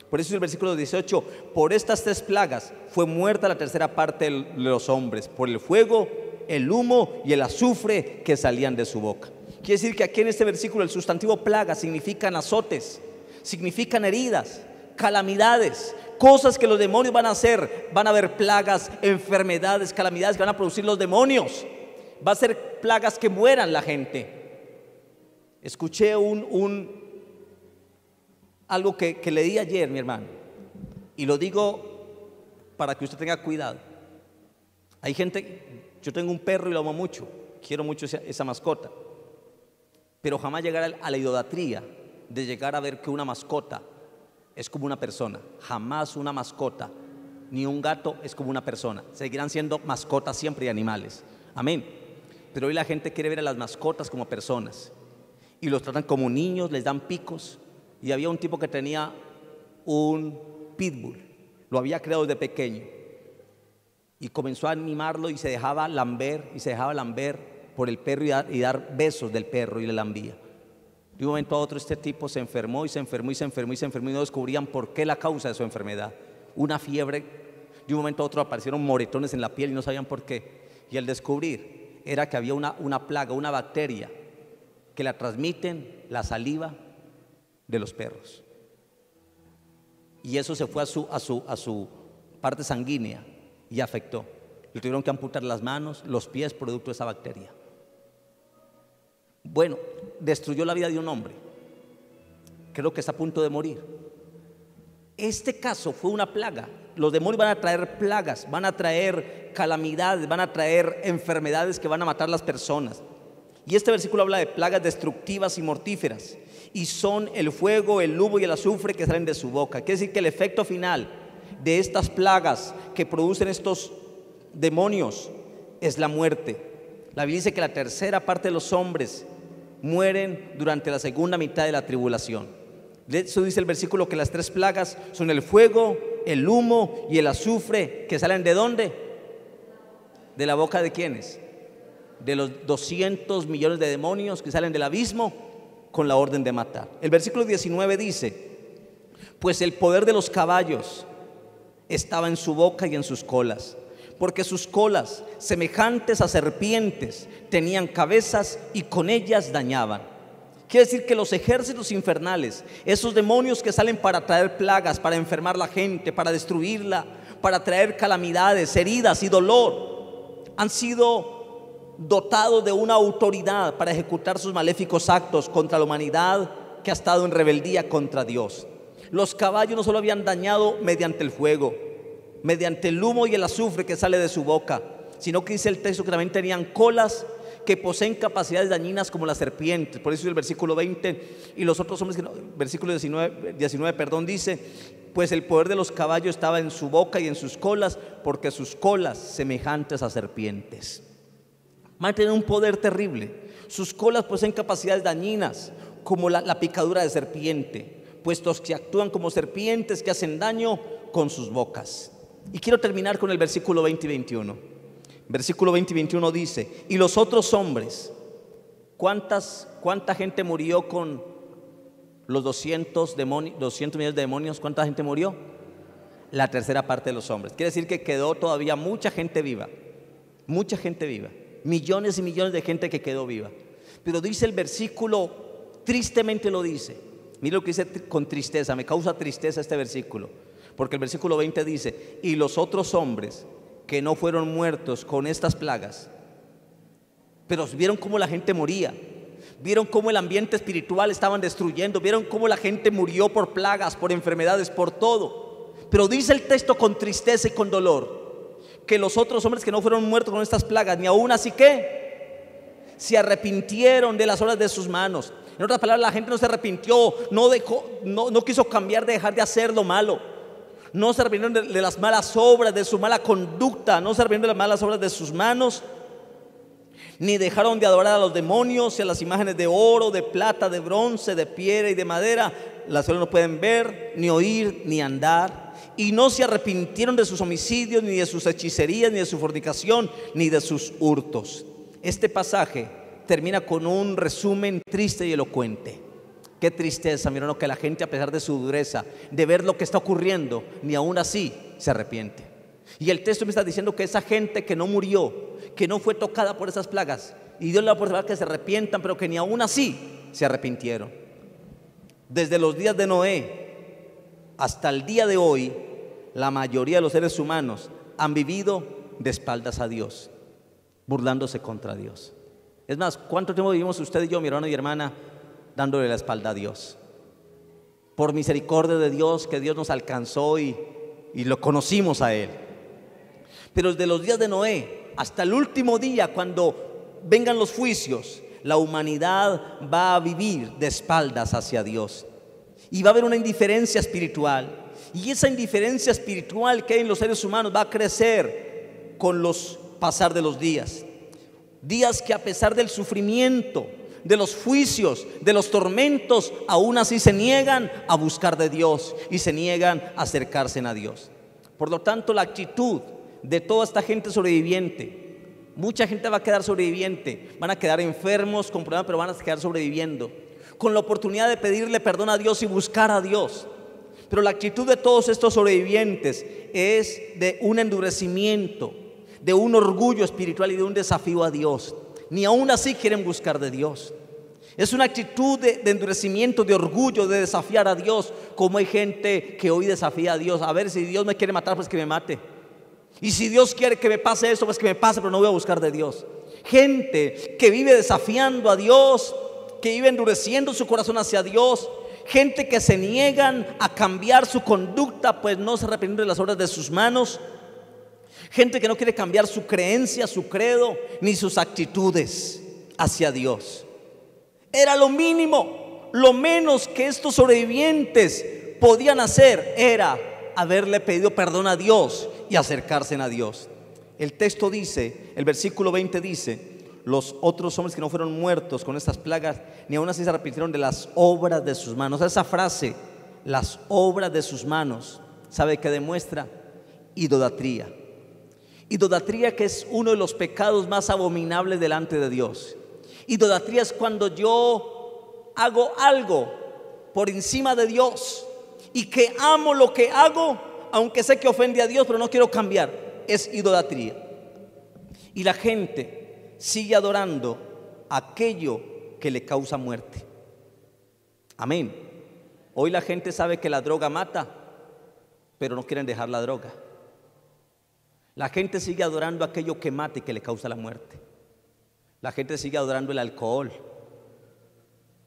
Por eso el versículo 18: por estas 3 plagas fue muerta la tercera parte de los hombres, por el fuego, el humo y el azufre que salían de su boca. Quiere decir que aquí en este versículo el sustantivo plaga significan azotes, significan heridas, calamidades, cosas que los demonios van a hacer. Van a haber plagas, enfermedades, calamidades que van a producir los demonios. Va a ser plagas que mueran la gente. Escuché algo que leí ayer, mi hermano, y lo digo para que usted tenga cuidado. Hay gente, yo tengo un perro y lo amo mucho, quiero mucho esa mascota, pero jamás llegar a la idolatría de llegar a ver que una mascota es como una persona. Jamás una mascota ni un gato es como una persona. Seguirán siendo mascotas siempre y animales. Amén. Pero hoy la gente quiere ver a las mascotas como personas y los tratan como niños, les dan picos. Y había un tipo que tenía un pitbull, lo había creado desde pequeño y comenzó a animarlo y se dejaba lamber por el perro y dar besos del perro y le lambía. De un momento a otro este tipo se enfermó y no descubrían por qué, la causa de su enfermedad. Una fiebre. De un momento a otro aparecieron moretones en la piel y no sabían por qué. Y al descubrir era que había una plaga, una bacteria que la transmiten la saliva de los perros. Y eso se fue a su parte sanguínea y afectó. Le tuvieron que amputar las manos, los pies, producto de esa bacteria. Bueno, destruyó la vida de un hombre. Creo que está a punto de morir. Este caso fue una plaga. Los demonios van a traer plagas, van a traer calamidades, van a traer enfermedades que van a matar a las personas. Y este versículo habla de plagas destructivas y mortíferas, y son el fuego, el humo y el azufre que salen de su boca. Quiere decir que el efecto final de estas plagas que producen estos demonios es la muerte. La Biblia dice que la tercera parte de los hombres mueren durante la segunda mitad de la tribulación. De eso dice el versículo que las 3 plagas son el fuego, el humo y el azufre que salen ¿de dónde? ¿De la boca de quiénes? De los 200 millones de demonios que salen del abismo con la orden de matar. El versículo 19 dice: pues el poder de los caballos estaba en su boca y en sus colas, porque sus colas, semejantes a serpientes, tenían cabezas y con ellas dañaban. Quiere decir que los ejércitos infernales, esos demonios que salen para traer plagas, para enfermar la gente, para destruirla, para traer calamidades, heridas y dolor, han sido dotados de una autoridad para ejecutar sus maléficos actos contra la humanidad que ha estado en rebeldía contra Dios. Los caballos no solo habían dañado mediante el fuego, mediante el humo y el azufre que sale de su boca, sino que dice el texto que también tenían colas que poseen capacidades dañinas como las serpientes. Por eso el versículo 20 y los otros hombres, versículo 19, perdón, dice: pues el poder de los caballos estaba en su boca y en sus colas, porque sus colas semejantes a serpientes. Van a tener un poder terrible. Sus colas poseen capacidades dañinas como la picadura de serpiente, puestos que actúan como serpientes que hacen daño con sus bocas. Y quiero terminar con el versículo 20 y 21. Versículo 20 y 21 dice: y los otros hombres, ¿cuánta gente murió con los 200 millones de demonios? ¿Cuánta gente murió? La tercera parte de los hombres. Quiere decir que quedó todavía mucha gente viva, millones y millones de gente que quedó viva. Pero dice el versículo, tristemente lo dice. Mira lo que dice con tristeza, me causa tristeza este versículo, porque el versículo 20 dice: y los otros hombres que no fueron muertos con estas plagas. Pero vieron cómo la gente moría, vieron cómo el ambiente espiritual estaban destruyendo, vieron cómo la gente murió por plagas, por enfermedades, por todo. Pero dice el texto con tristeza y con dolor que los otros hombres que no fueron muertos con estas plagas, ni aún así que se arrepintieron de las obras de sus manos. En otras palabras, la gente no se arrepintió, no quiso cambiar, de dejar de hacer lo malo. No se arrepintieron de las malas obras, de su mala conducta, no se arrepintieron de las malas obras de sus manos, ni dejaron de adorar a los demonios y a las imágenes de oro, de plata, de bronce, de piedra y de madera, las cuales no pueden ver, ni oír, ni andar. Y no se arrepintieron de sus homicidios, ni de sus hechicerías, ni de su fornicación, ni de sus hurtos. Este pasaje termina con un resumen triste y elocuente. Qué tristeza, mi hermano, que la gente, a pesar de su dureza, de ver lo que está ocurriendo, ni aún así se arrepiente. Y el texto me está diciendo que esa gente que no murió, que no fue tocada por esas plagas, y Dios le va a oportunidad que se arrepientan, pero que ni aún así se arrepintieron. Desde los días de Noé hasta el día de hoy, la mayoría de los seres humanos han vivido de espaldas a Dios, burlándose contra Dios. Es más, ¿cuánto tiempo vivimos usted y yo, mi hermano y hermana, dándole la espalda a Dios? Por misericordia de Dios, que Dios nos alcanzó y lo conocimos a Él. Pero desde los días de Noé hasta el último día, cuando vengan los juicios, la humanidad va a vivir de espaldas hacia Dios. Y va a haber una indiferencia espiritual. Y esa indiferencia espiritual que hay en los seres humanos va a crecer con los pasar de los días. Días que, a pesar del sufrimiento, de los juicios, de los tormentos, aún así se niegan a buscar de Dios y se niegan a acercarse a Dios. Por lo tanto, la actitud de toda esta gente sobreviviente, mucha gente va a quedar sobreviviente, van a quedar enfermos con problemas, pero van a quedar sobreviviendo, con la oportunidad de pedirle perdón a Dios y buscar a Dios. Pero la actitud de todos estos sobrevivientes es de un endurecimiento, de un orgullo espiritual y de un desafío a Dios. Ni aún así quieren buscar de Dios. Es una actitud de endurecimiento, de orgullo, de desafiar a Dios. Como hay gente que hoy desafía a Dios: a ver, si Dios me quiere matar, pues que me mate. Y si Dios quiere que me pase esto, pues que me pase, pero no voy a buscar de Dios. Gente que vive desafiando a Dios, que vive endureciendo su corazón hacia Dios. Gente que se niegan a cambiar su conducta, pues no se arrepienten de las obras de sus manos. Gente que no quiere cambiar su creencia, su credo, ni sus actitudes hacia Dios. Era lo mínimo, lo menos que estos sobrevivientes podían hacer era haberle pedido perdón a Dios y acercarse a Dios. El texto dice, el versículo 20 dice: los otros hombres que no fueron muertos con estas plagas, ni aún así se arrepintieron de las obras de sus manos. Esa frase, las obras de sus manos, ¿sabe qué demuestra? Idolatría. Idolatría, que es uno de los pecados más abominables delante de Dios. Idolatría es cuando yo hago algo por encima de Dios y que amo lo que hago, aunque sé que ofende a Dios, pero no quiero cambiar. Es idolatría. Y la gente sigue adorando aquello que le causa muerte. Amén. Hoy la gente sabe que la droga mata, pero no quieren dejar la droga. La gente sigue adorando aquello que mata y que le causa la muerte. La gente sigue adorando el alcohol.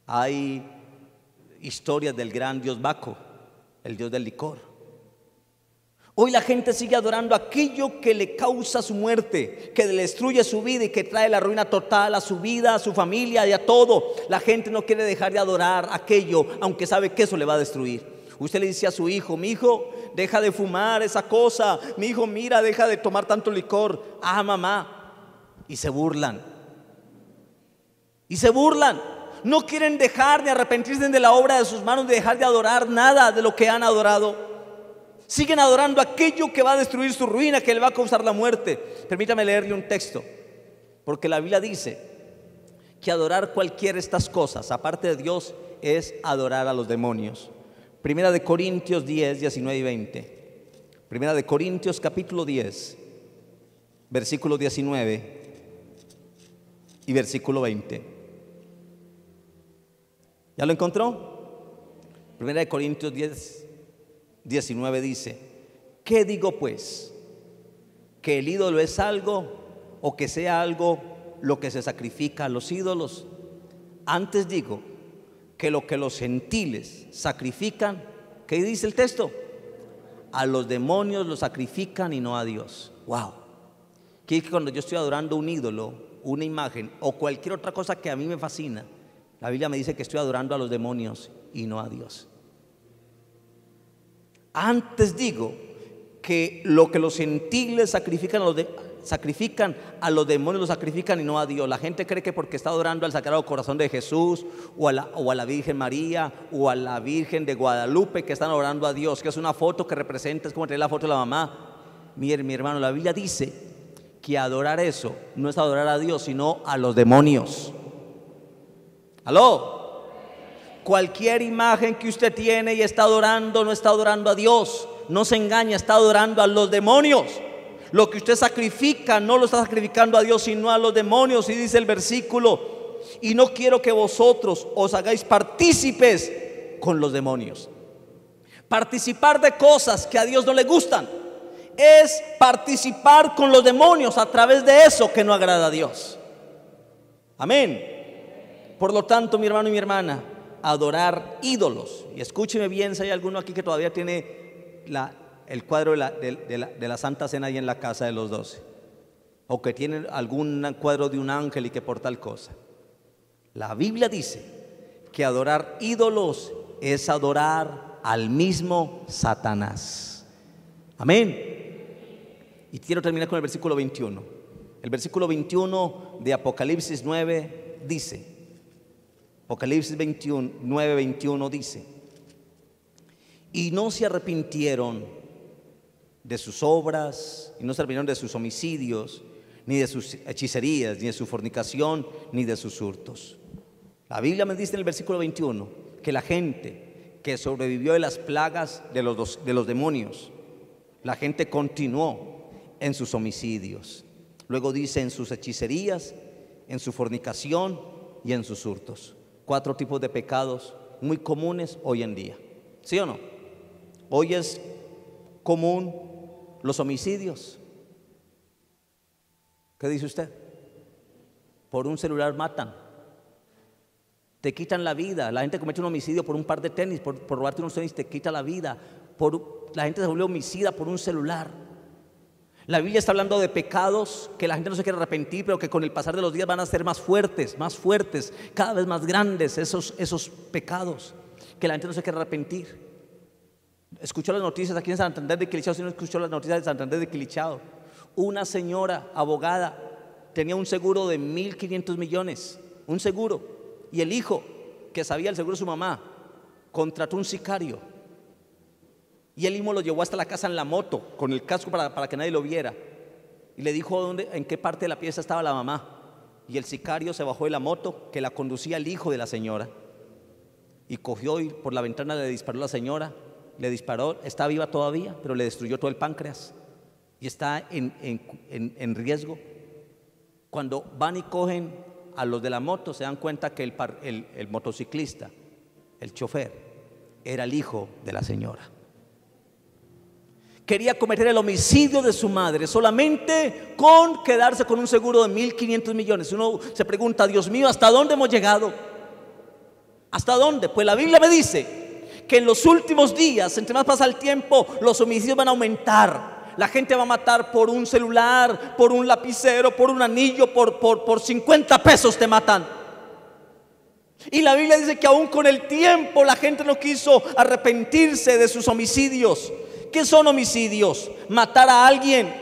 Hay historias del gran dios Baco, el dios del licor. Hoy la gente sigue adorando aquello que le causa su muerte, que le destruye su vida y que trae la ruina total a su vida, a su familia y a todo. La gente no quiere dejar de adorar aquello, aunque sabe que eso le va a destruir. Usted le dice a su hijo: mi hijo, deja de fumar esa cosa. Mi hijo, mira, deja de tomar tanto licor. Ah, mamá. Y se burlan. Y se burlan. No quieren dejar de arrepentirse de la obra de sus manos, de dejar de adorar nada de lo que han adorado. Siguen adorando aquello que va a destruir su ruina, que le va a causar la muerte. Permítame leerle un texto, porque la Biblia dice que adorar cualquiera de estas cosas, aparte de Dios, es adorar a los demonios. Primera de Corintios 10, 19 y 20. Primera de Corintios capítulo 10, versículo 19 y versículo 20. ¿Ya lo encontró? Primera de Corintios 10, 19 dice: ¿qué digo pues? ¿Que el ídolo es algo o que sea algo lo que se sacrifica a los ídolos? Antes digo que lo que los gentiles sacrifican, ¿qué dice el texto? A los demonios los sacrifican y no a Dios. Wow. Que cuando yo estoy adorando un ídolo, una imagen o cualquier otra cosa que a mí me fascina, la Biblia me dice que estoy adorando a los demonios y no a Dios. Antes digo que lo que los gentiles sacrifican a los demonios lo sacrifican y no a Dios. La gente cree que porque está adorando al Sagrado Corazón de Jesús o a la Virgen María o a la Virgen de Guadalupe, que están adorando a Dios, que es una foto que representa, es como tener la foto de la mamá. Mire, mi hermano, la Biblia dice que adorar eso no es adorar a Dios, sino a los demonios. ¿Aló? Cualquier imagen que usted tiene y está adorando, no está adorando a Dios. No se engaña, está adorando a los demonios. Lo que usted sacrifica no lo está sacrificando a Dios, sino a los demonios. Y dice el versículo: y no quiero que vosotros os hagáis partícipes con los demonios. Participar de cosas que a Dios no le gustan es participar con los demonios a través de eso que no agrada a Dios. Amén. Por lo tanto, mi hermano y mi hermana, adorar ídolos, y escúcheme bien, si hay alguno aquí que todavía tiene el cuadro de la Santa Cena ahí en la casa de los 12, o que tiene algún cuadro de un ángel y que por tal cosa. La Biblia dice que adorar ídolos es adorar al mismo Satanás. Amén. Y quiero terminar con el versículo 21. El versículo 21 de Apocalipsis 9 dice, Apocalipsis 9, 21 dice: y no se arrepintieron de sus obras, y no se arrepintieron de sus homicidios, ni de sus hechicerías, ni de su fornicación, ni de sus hurtos. La Biblia me dice en el versículo 21 que la gente que sobrevivió de las plagas de los demonios, la gente continuó en sus homicidios. Luego dice: en sus hechicerías, en su fornicación y en sus hurtos. 4 tipos de pecados muy comunes hoy en día. ¿Sí o no? Hoy es común los homicidios. ¿Qué dice usted? Por un celular matan, te quitan la vida. La gente comete un homicidio por un par de tenis, por robarte unos tenis te quita la vida. La gente se vuelve homicida por un celular. La Biblia está hablando de pecados que la gente no se quiere arrepentir, pero que con el pasar de los días van a ser más fuertes, cada vez más grandes esos pecados que la gente no se quiere arrepentir. Escuchó las noticias aquí en Santander de Quilichao. Si no escuchó las noticias de Santander de Quilichao, una señora abogada tenía un seguro de 1.500 millones, un seguro, y el hijo, que sabía el seguro de su mamá, contrató un sicario. Y él mismo lo llevó hasta la casa en la moto, con el casco para que nadie lo viera. Y le dijo en qué parte de la pieza estaba la mamá. Y el sicario se bajó de la moto, que la conducía el hijo de la señora. Y cogió y por la ventana le disparó a la señora. Le disparó, está viva todavía, pero le destruyó todo el páncreas. Y está en riesgo. Cuando van y cogen a los de la moto, se dan cuenta que el motociclista, el chofer, era el hijo de la señora. Quería cometer el homicidio de su madre solamente con quedarse con un seguro de 1.500 millones. Uno se pregunta, Dios mío, ¿hasta dónde hemos llegado? ¿Hasta dónde? Pues la Biblia me dice que en los últimos días, entre más pasa el tiempo, los homicidios van a aumentar. La gente va a matar por un celular, por un lapicero, por un anillo, por 50 pesos te matan. Y la Biblia dice que aún con el tiempo la gente no quiso arrepentirse de sus homicidios. ¿Qué son homicidios? Matar a alguien,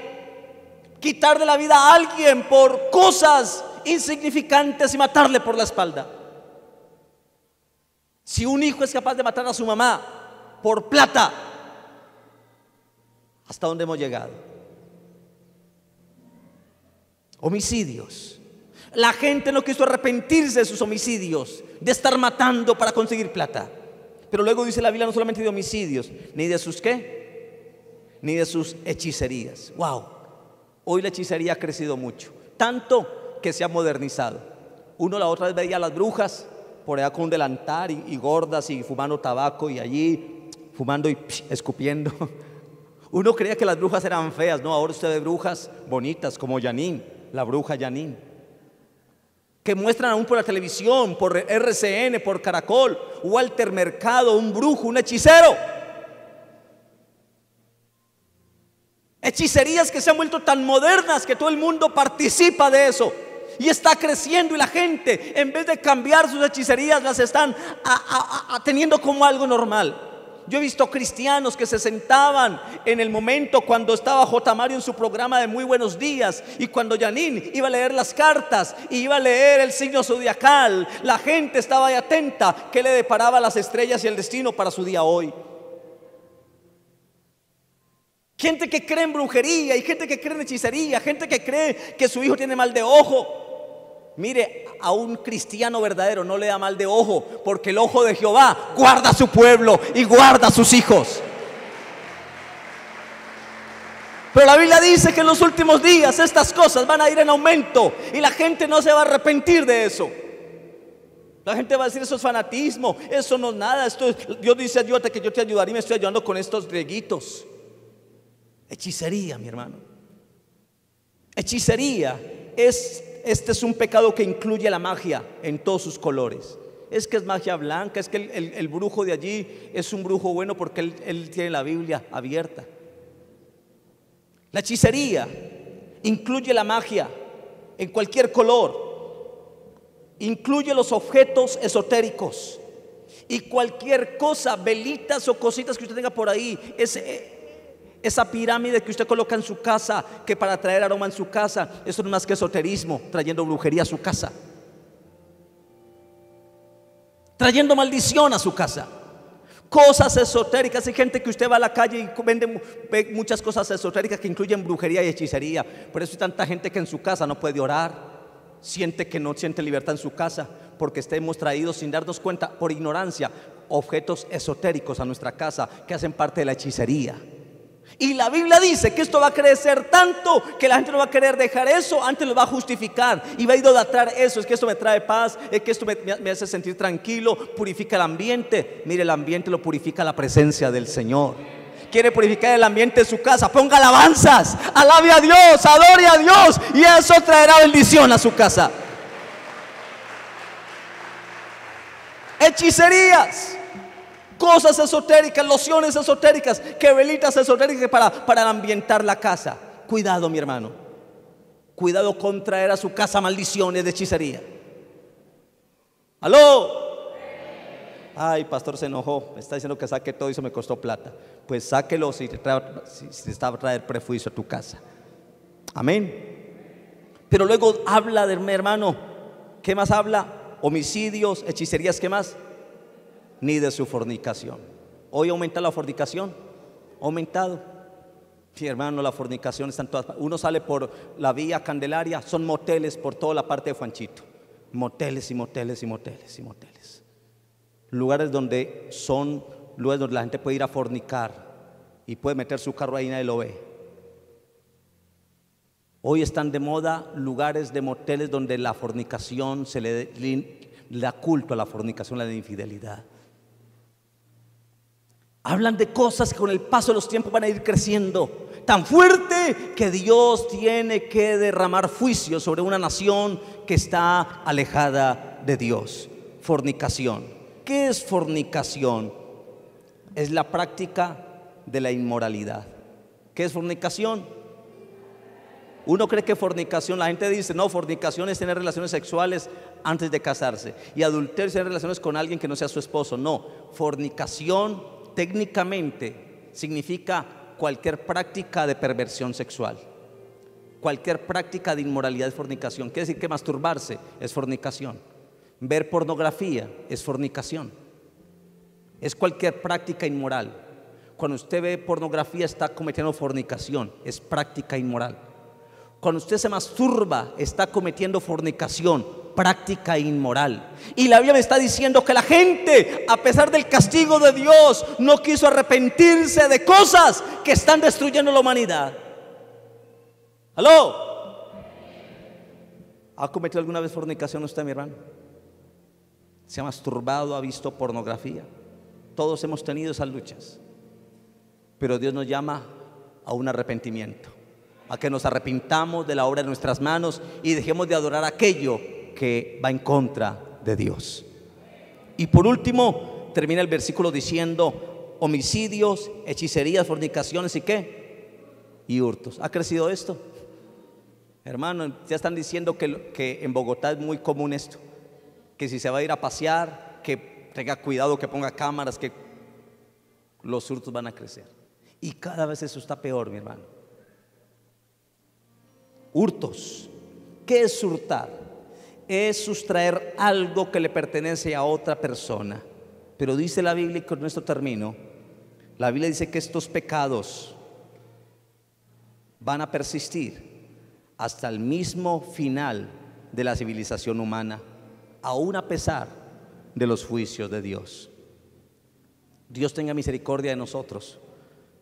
quitarle la vida a alguien por cosas insignificantes y matarle por la espalda. Si un hijo es capaz de matar a su mamá por plata, ¿hasta dónde hemos llegado? Homicidios. La gente no quiso arrepentirse de sus homicidios, de estar matando para conseguir plata. Pero luego dice la Biblia no solamente de homicidios, ni de sus ¿qué? Ni de sus hechicerías. Wow, hoy la hechicería ha crecido mucho, tanto que se ha modernizado. Uno la otra vez veía a las brujas por allá con un delantal y gordas y fumando tabaco y allí fumando y escupiendo. Uno creía que las brujas eran feas, no, ahora usted ve brujas bonitas como Janine, la bruja Janine, que muestran aún por la televisión, por RCN, por Caracol. Walter Mercado, un brujo, un hechicero. Hechicerías que se han vuelto tan modernas que todo el mundo participa de eso y está creciendo, y la gente, en vez de cambiar sus hechicerías, las están teniendo como algo normal. Yo he visto cristianos que se sentaban en el momento cuando estaba J. Mario en su programa de Muy Buenos Días, y cuando Janine iba a leer las cartas y iba a leer el signo zodiacal, la gente estaba ahí atenta qué le deparaba las estrellas y el destino para su día hoy. Gente que cree en brujería y gente que cree en hechicería, gente que cree que su hijo tiene mal de ojo. Mire, a un cristiano verdadero no le da mal de ojo, porque el ojo de Jehová guarda a su pueblo y guarda a sus hijos. Pero la Biblia dice que en los últimos días estas cosas van a ir en aumento y la gente no se va a arrepentir de eso. La gente va a decir, eso es fanatismo, eso no es nada, esto es, Dios dice ayúdate que yo te ayudaré y me estoy ayudando con estos rieguitos. Hechicería, mi hermano. Hechicería este es un pecado que incluye la magia en todos sus colores. Es que es magia blanca, es que el brujo de allí es un brujo bueno porque él tiene la Biblia abierta. La hechicería incluye la magia en cualquier color, incluye los objetos esotéricos y cualquier cosa, velitas o cositas que usted tenga por ahí. Esa pirámide que usted coloca en su casa, que para traer aroma en su casa, eso no es más que esoterismo, trayendo brujería a su casa, trayendo maldición a su casa. Cosas esotéricas. Hay gente que usted va a la calle y ve muchas cosas esotéricas que incluyen brujería y hechicería. Por eso hay tanta gente que en su casa no puede orar, siente que no siente libertad en su casa, porque hemos traído sin darnos cuenta, por ignorancia, objetos esotéricos a nuestra casa que hacen parte de la hechicería. Y la Biblia dice que esto va a crecer tanto que la gente no va a querer dejar eso, antes lo va a justificar y va a idolatrar eso. Es que esto me trae paz, es que esto me hace sentir tranquilo, purifica el ambiente. Mire, el ambiente lo purifica la presencia del Señor. Quiere purificar el ambiente de su casa, ponga alabanzas, alabe a Dios, adore a Dios, y eso traerá bendición a su casa. Hechicerías, cosas esotéricas, lociones esotéricas, que velitas esotéricas para ambientar la casa. Cuidado, mi hermano, cuidado con traer a su casa maldiciones de hechicería. ¿Aló? Ay, pastor se enojó, me está diciendo que saque todo y eso me costó plata. Pues sáquelo si te está a traer prejuicio a tu casa. Amén. Pero luego habla de, mi hermano, ¿qué más habla? Homicidios, hechicerías, ¿qué más? Ni de su fornicación. Hoy aumenta la fornicación, ha aumentado. Sí, hermano, la fornicación está en todas partes. Uno sale por la vía Candelaria, son moteles por toda la parte de Juanchito. Moteles y moteles y moteles y moteles. Lugares donde la gente puede ir a fornicar y puede meter su carro ahí y nadie lo ve. Hoy están de moda lugares de moteles donde la fornicación se le da culto a la fornicación, a la infidelidad. Hablan de cosas que con el paso de los tiempos van a ir creciendo tan fuerte que Dios tiene que derramar juicio sobre una nación que está alejada de Dios. Fornicación. ¿Qué es fornicación? Es la práctica de la inmoralidad. ¿Qué es fornicación? Uno cree que fornicación, la gente dice, no, fornicación es tener relaciones sexuales antes de casarse, y adulterio es tener relaciones con alguien que no sea su esposo. No, fornicación técnicamente significa cualquier práctica de perversión sexual, cualquier práctica de inmoralidad es fornicación. Quiere decir que masturbarse es fornicación, ver pornografía es fornicación, es cualquier práctica inmoral. Cuando usted ve pornografía está cometiendo fornicación, es práctica inmoral. Cuando usted se masturba está cometiendo fornicación, práctica inmoral. Y la Biblia me está diciendo que la gente, a pesar del castigo de Dios, no quiso arrepentirse de cosas que están destruyendo la humanidad. ¿Aló? ¿Ha cometido alguna vez fornicación usted, mi hermano? ¿Se ha masturbado? ¿Ha visto pornografía? Todos hemos tenido esas luchas. Pero Dios nos llama a un arrepentimiento, a que nos arrepintamos de la obra de nuestras manos y dejemos de adorar aquello que va en contra de Dios. Y por último, termina el versículo diciendo: homicidios, hechicerías, fornicaciones y ¿qué? Y hurtos. ¿Ha crecido esto? Hermano, ya están diciendo que en Bogotá es muy común esto, que si se va a ir a pasear, que tenga cuidado, que ponga cámaras, que los hurtos van a crecer. Y cada vez eso está peor, mi hermano. Hurtos. ¿Qué es hurtar? Es sustraer algo que le pertenece a otra persona. Pero dice la Biblia, y con esto termino, la Biblia dice que estos pecados van a persistir hasta el mismo final de la civilización humana, aún a pesar de los juicios de Dios. Dios tenga misericordia de nosotros,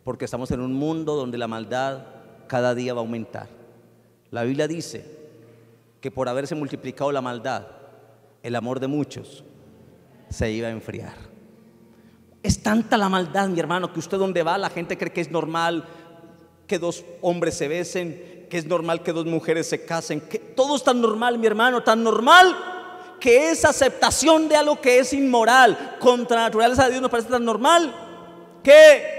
porque estamos en un mundo donde la maldad cada día va a aumentar. La Biblia dice que por haberse multiplicado la maldad, el amor de muchos se iba a enfriar. Es tanta la maldad, mi hermano, que usted donde va, la gente cree que es normal que dos hombres se besen, que es normal que dos mujeres se casen, que todo es tan normal, mi hermano, tan normal, que esa aceptación de algo que es inmoral, contra la naturaleza de Dios, nos parece tan normal que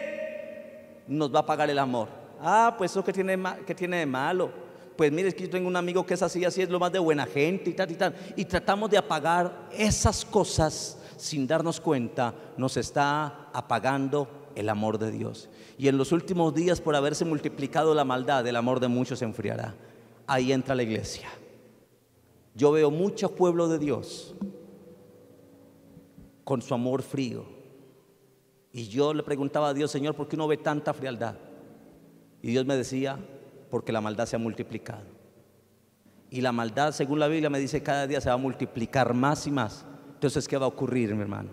nos va a pagar el amor. Ah, pues eso que tiene de malo. Pues mire, es que yo tengo un amigo que es así, así es lo más de buena gente y tal y tal. Y tratamos de apagar esas cosas sin darnos cuenta, nos está apagando el amor de Dios. Y en los últimos días, por haberse multiplicado la maldad, el amor de muchos se enfriará. Ahí entra la iglesia. Yo veo mucho pueblo de Dios con su amor frío. Y yo le preguntaba a Dios: Señor, ¿por qué uno ve tanta frialdad? Y Dios me decía: porque la maldad se ha multiplicado. Y la maldad, según la Biblia, me dice, cada día se va a multiplicar más y más. Entonces, ¿qué va a ocurrir, mi hermano?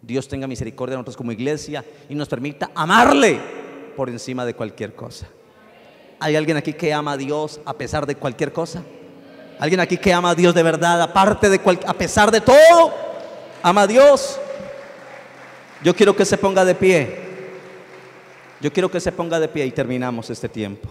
Dios tenga misericordia de nosotros como iglesia y nos permita amarle por encima de cualquier cosa. ¿Hay alguien aquí que ama a Dios a pesar de cualquier cosa? ¿Alguien aquí que ama a Dios de verdad, a pesar de todo? ¿Ama a Dios? Yo quiero que se ponga de pie. Yo quiero que se ponga de pie y terminamos este tiempo.